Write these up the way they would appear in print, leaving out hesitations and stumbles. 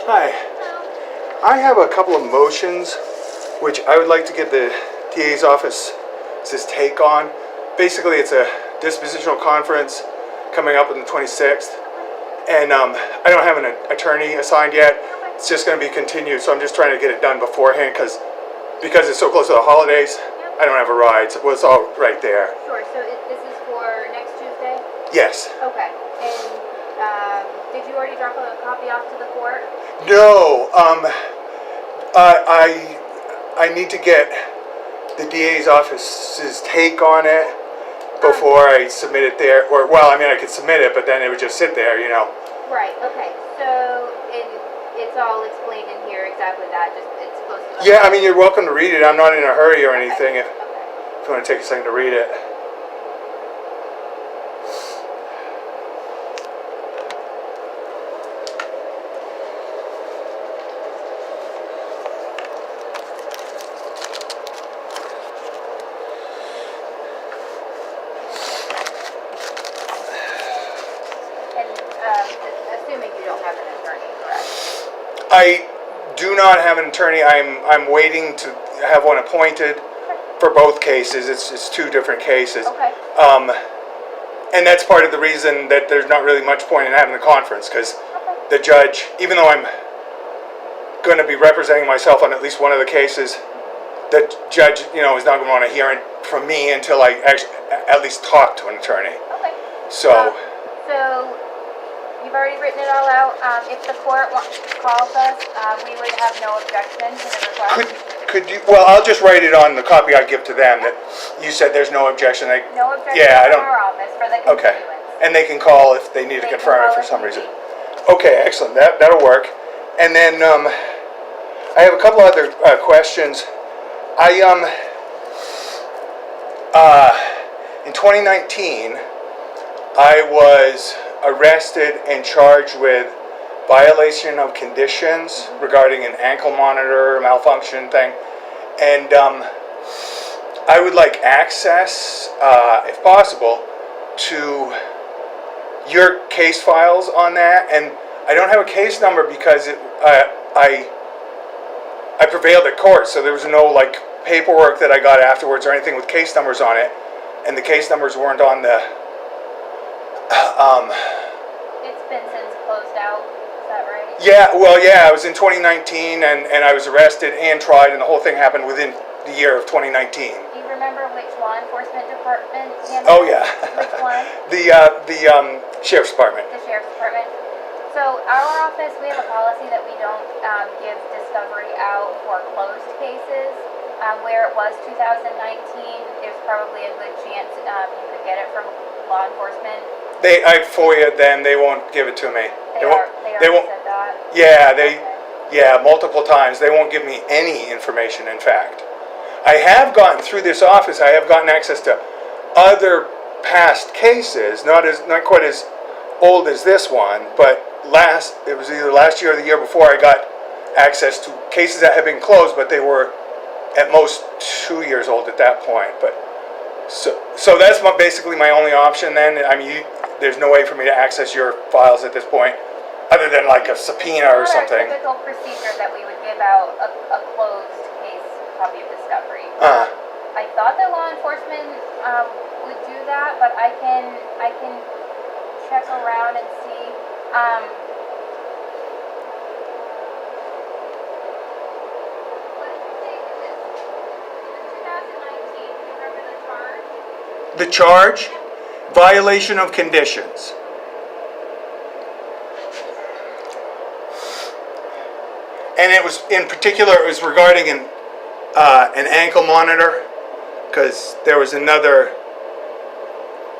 Hi. I have a couple of motions which I would like to get the DA's office's take on. Basically, it's a dispositional conference coming up on the 26th, and I don't have an attorney assigned yet. It's just going to be continued, so I'm just trying to get it done beforehand because it's so close to the holidays. I don't have a ride, so it's all right there. Sure. So this is for next Tuesday? Yes. Okay. And did you already drop a copy off to the court? No. I need to get the DA's office's take on it before I submit it there. Or, well, I mean, I could submit it, but then it would just sit there, you know. Right. Okay. So it's all explained in here exactly that. Just it's supposed to. Yeah, I mean, you're welcome to read it. I'm not in a hurry or anything. Okay. If you want to take a second to read it. Assuming you don't have an attorney, correct? I do not have an attorney. I'm waiting to have one appointed for both cases. It's two different cases. Okay. And that's part of the reason that there's not really much point in having the conference, because the judge, even though I'm going to be representing myself on at least one of the cases, the judge, you know, is not going to want to hear it from me until I actually at least talk to an attorney. Okay. So you've already written it all out. If the court calls us, we would have no objection to the request. Could you? Well, I'll just write it on the copy I give to them that you said there's no objection. No objection from our office for the continuance. Okay, and they can call if they need to confirm it for some reason. Okay, excellent. That'll work. And then I have a couple other questions. In 2019, I was arrested and charged with violation of conditions regarding an ankle monitor malfunction thing, and I would like access, if possible, to your case files on that. And I don't have a case number because I prevailed at court, so there was no like paperwork that I got afterwards or anything with case numbers on it, and the case numbers weren't on the It's been since closed out, is that right? Yeah, well, yeah, I was in 2019, and I was arrested and tried, and the whole thing happened within the year of 2019. Do you remember which law enforcement department handled Oh, yeah. Which one? The Sheriff's Department. The Sheriff's Department. So our office, we have a policy that we don't give discovery out for closed cases. Where it was 2019, there's probably a good chance you could get it from law enforcement. I FOIA'd them. They won't give it to me. They won't. Said that. Yeah, Okay. multiple times. They won't give me any information. In fact, I have gotten through this office. I have gotten access to other past cases, not quite as old as this one, but it was either last year or the year before. I got access to cases that had been closed, but they were at most 2 years old at that point. But so that's basically my only option then. I mean, there's no way for me to access your files at this point, other than like a subpoena or something. It's not our typical procedure that we would give out a closed case copy of discovery. I thought that law enforcement would do that, but I can check around and see. The charge? Violation of conditions. And it was, in particular, it was regarding an ankle monitor, because there was another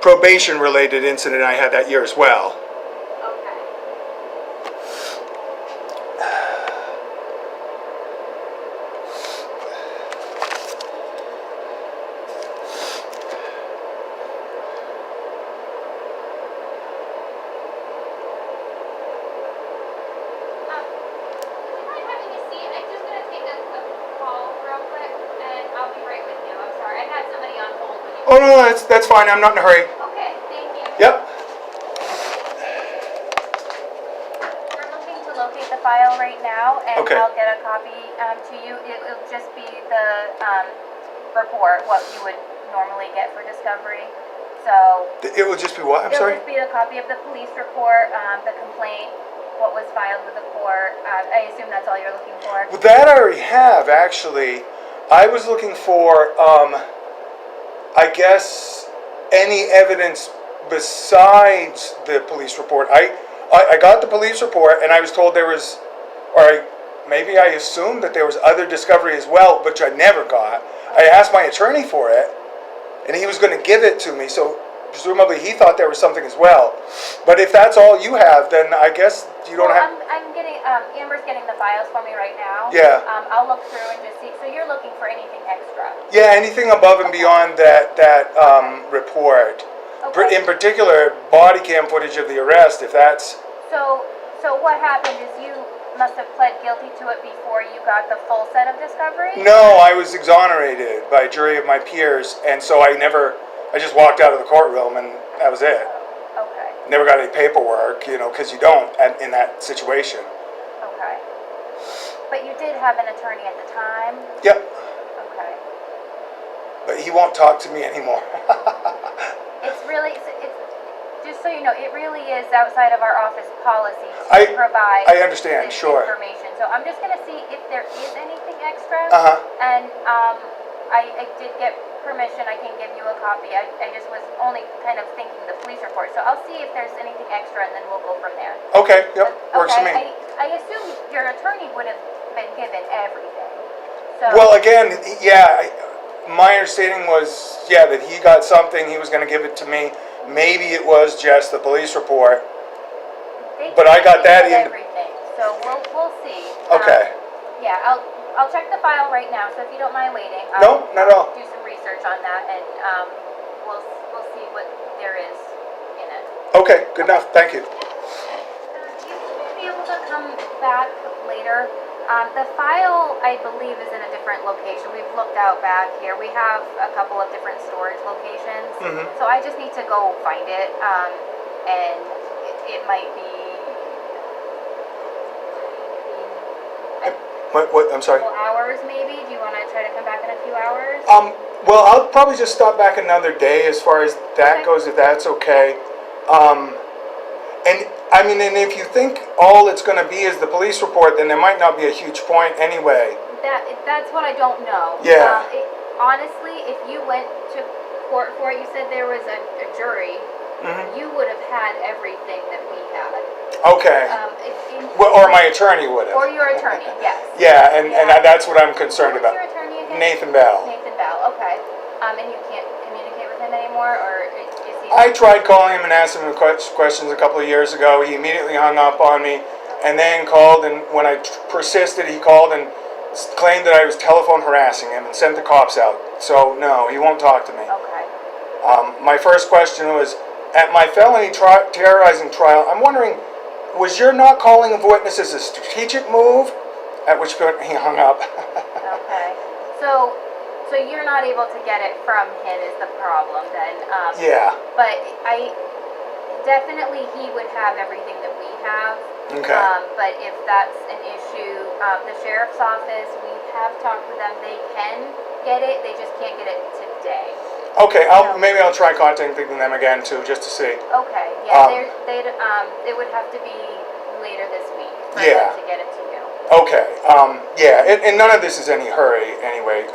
probation-related incident I had that year as well. Oh, no, that's fine. I'm not in a hurry. Okay, thank you. Yep. We're looking to locate the file file right now, and Okay. I'll get a copy to you. It'll just be the report, what you would normally get for discovery. So It will just be what? I'm it'll sorry? just be a copy of the police report, the complaint, what was filed with the court. I assume that's all you're looking for. Well, that I already have, actually. I was looking for, I guess, any evidence besides the police report. I got the police report, and I was told there was, maybe I assumed that there was other discovery as well, which I never got. I asked my attorney for it, and he was going to give it to me, so presumably he thought there was something as well. But if that's all you have, then I guess you don't have... I'm getting, Amber's getting the files for me right now. Yeah. I'll look through and just see. So you're looking for anything extra? Yeah, anything above and beyond that report. Okay. In particular, body cam footage of the arrest, if that's... So what happened is you must have pled guilty to it before you got the full set of discovery? No, I was exonerated by a jury of my peers, and so I just walked out of the courtroom, and that was it. Okay. Never got any paperwork, because you don't in that situation. Okay. But you did have an attorney at the time? Yep. Okay. But he won't talk to me anymore. It's just so you know, it really is outside of our office policy to provide I understand, this sure. information. So I'm just going to see if there is anything extra. Uh-huh. And I did get permission. I can give you a copy. I just was only kind of thinking the police report. So I'll see if there's anything extra, and then we'll go from there. Okay, yep, works for me. I assume your attorney would have been given everything. So, Well, again, yeah, my understanding was, that he got something, he was going to give it to me. Maybe it was just the police report. But I got that in. Everything. So we'll see. Okay. Yeah, I'll check the file right now. So if you don't mind waiting, No, not at all. do some research on that, and we'll see what there is in it. Okay, good enough. Thank you. You should be able to come back later. The file, I believe, is in a different location. We've looked out back here. We have a couple of different storage locations. Mm-hmm. So I just need to go find it, and it might be... What? I'm sorry. couple hours, maybe? Do you want to try to come back in a few hours? Well, I'll probably just stop back another day as far as that Okay. goes, if that's okay. And if you think all it's going to be is the police report, then there might not be a huge point anyway. That's what I don't know. Yeah. Honestly, if you went to court for it, you said there was a jury, Mm-hmm. you would have had everything that we had. Okay. Or my attorney would have. Or your attorney, yes. Yeah, and that's what I'm concerned Who's about. your attorney again? Nathan Bell. Nathan Bell, okay. And you can't communicate with him anymore, or is he... I tried calling him and asking him questions a couple of years ago. He immediately hung up on me, and then called, and when I persisted, he called and claimed that I was telephone harassing him and sent the cops out. So, no, he won't talk to me. Okay. My first question was, at my felony terrorizing trial, I'm wondering, was your not calling of witnesses a strategic move? At which point he hung up. Okay. So you're not able to get it from him is the problem then. Yeah. But definitely he would have everything that we have. Okay. But if that's an issue, the sheriff's office, we have talked with them. They can get it. They just can't get it today. Okay. Maybe I'll try contacting them again too, just to see. Okay. Yeah. It would have to be later this week for them to get it to you. Okay. And none of this is any hurry anyway,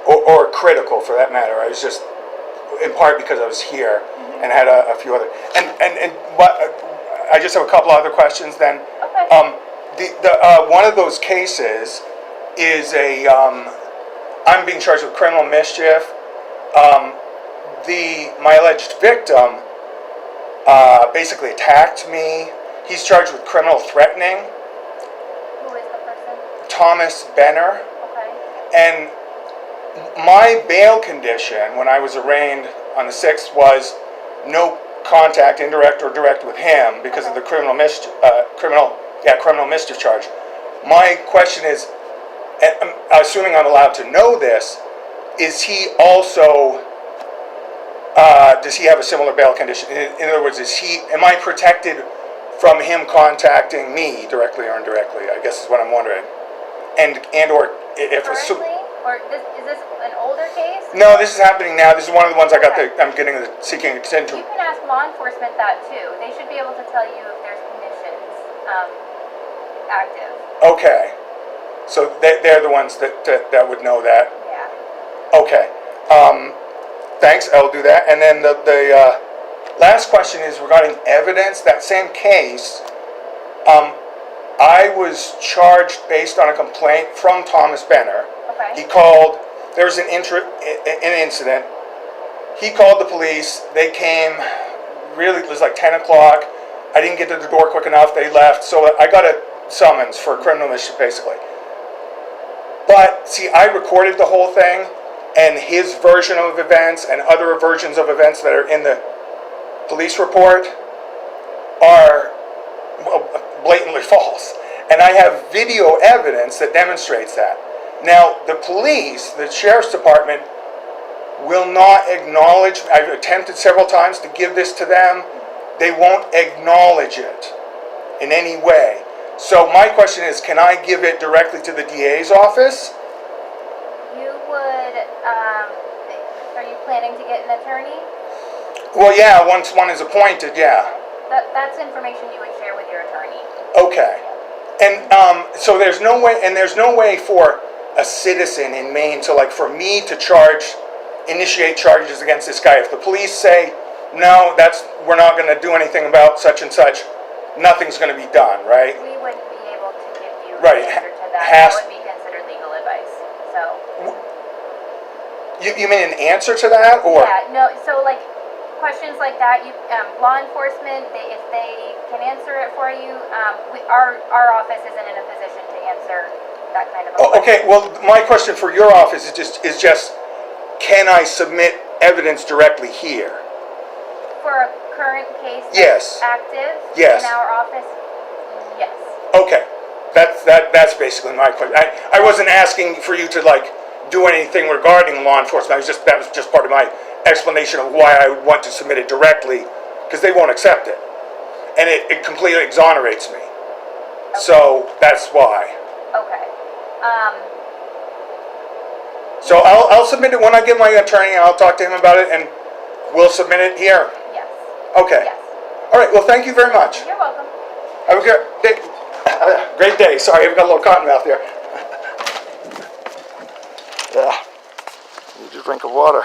or critical for that matter. I was just, in part because I was here and had a few other, but I just have a couple other questions then. Okay. One of those cases is I'm being charged with criminal mischief. My alleged victim basically attacked me. He's charged with criminal threatening. Who is the person? Thomas Benner. Okay. And my bail condition when I was arraigned on the 6th was no contact, indirect or direct, with him because of the criminal mischief charge. My question is, and I'm assuming I'm allowed to know this, is he also, does he have a similar bail condition? In other words, am I protected from him contacting me directly or indirectly, I guess is what I'm wondering. And or if it's... Currently? Or is this an older case? No, this is happening now. This is one of the ones I'm getting seeking attention. You can ask law enforcement that too. They should be able to tell you if there's conditions active. Okay. So they're the ones that would know that. Yeah. Okay. Thanks, I'll do that. And then the last question is regarding evidence. That same case, I was charged based on a complaint from Thomas Benner. Okay. He called, there was an incident. He called the police. They came, really, it was like 10 o'clock. I didn't get to the door quick enough. They left. So I got a summons for criminal mischief, basically. But, see, I recorded the whole thing, and his version of events and other versions of events that are in the police report are blatantly false. And I have video evidence that demonstrates that. Now, the police, the sheriff's department, will not acknowledge, I've attempted several times to give this to them, they won't acknowledge it in any way. So my question is, can I give it directly to the DA's office? You would, are you planning to get an attorney? Well, yeah, once one is appointed, yeah. That's information you would share with your attorney. Okay. And so there's no way for a citizen in Maine to, like, for me to initiate charges against this guy. If the police say, no, we're not going to do anything about such and such, nothing's going to be done, right? We wouldn't be able to give you Right. an answer to that. That would be considered legal advice. So. You mean an answer to that, or? Yeah. No. So like questions like that, law enforcement, if they can answer it for you, our office isn't in a position to answer that kind of a question. Okay. Well, my question for your office is just, can I submit evidence directly here? For a current case Yes. that's active Yes. in our office, yes. Okay, that's basically my question. I wasn't asking for you to, like, do anything regarding law enforcement. That was just part of my explanation of why I would want to submit it directly, because they won't accept it, and it completely exonerates me. Okay. So that's why. Okay. So I'll submit it when I get my attorney. I'll talk to him about it, and we'll submit it here. Yes. Okay. Yes. All right. Well, thank you very much. You're welcome. Have a great day. Great day. Sorry, I've got a little cotton mouth there. Yeah. Need a drink of water.